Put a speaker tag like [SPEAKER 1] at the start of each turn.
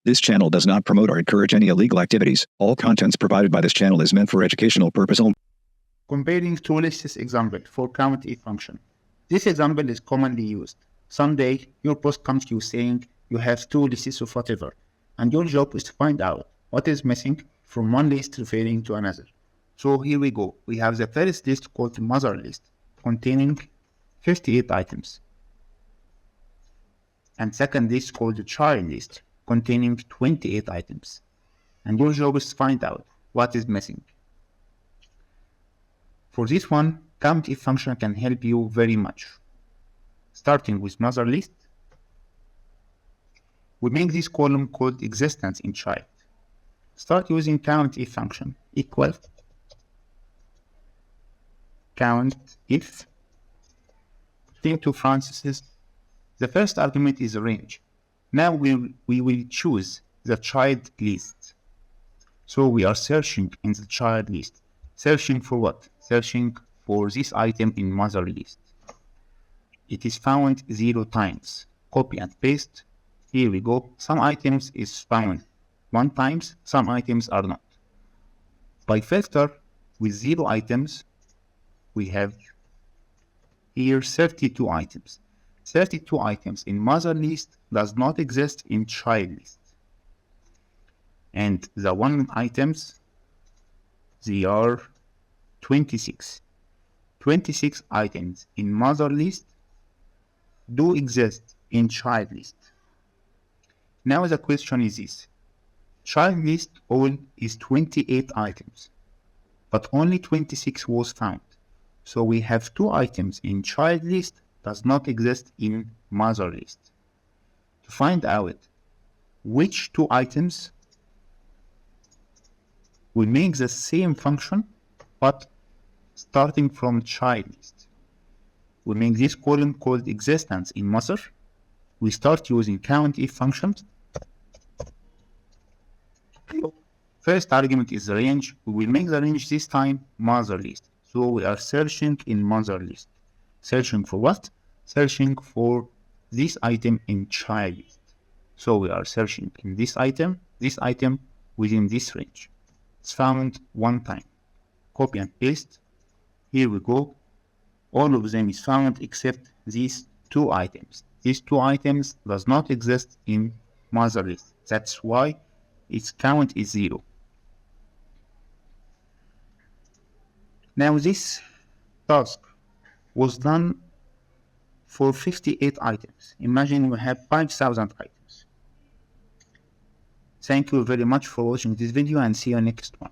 [SPEAKER 1] This channel does not promote or encourage any illegal activities. All contents provided by this channel is meant for educational purpose only.
[SPEAKER 2] Comparing two lists example for COUNTIF function. This example is commonly used. Someday, your boss comes to you saying you have two lists of whatever, and your job is to find out what is missing from one list referring to another. So here we go. We have the first list called the mother list, containing 58 items. And second list called the child list, containing 28 items. And your job is to find out what is missing. For this one, COUNTIF function can help you very much. Starting with mother list, we make this column called existence in child. Start using COUNTIF function equal COUNTIF. Take two parentheses. The first argument is a range. Now we will choose the child list. So we are searching in the child list. Searching for what? Searching for this item in mother list. It is found 0 times. Copy and paste. Here we go. Some items is found 1 times, some items are not. By filter with 0 items, we have here 32 items. 32 items in mother list does not exist in child list. And the 1 items, they are 26. 26 items in mother list do exist in child list. Now the question is this. Child list all is 28 items, but only 26 was found. So we have 2 items in child list does not exist in mother list. To find out which 2 items, we make the same function, but starting from child list. We make this column called existence in mother. We start using COUNTIF functions. First argument is the range. We will make the range this time mother list. So we are searching in mother list. Searching for what? Searching for this item in child list. So we are searching in this item within this range. It's found 1 time. Copy and paste. Here we go. All of them is found except these 2 items. These 2 items does not exist in mother list. That's why its count is 0. Now this task was done for 58 items. Imagine we have 5,000 items. Thank you very much for watching this video and see you next one.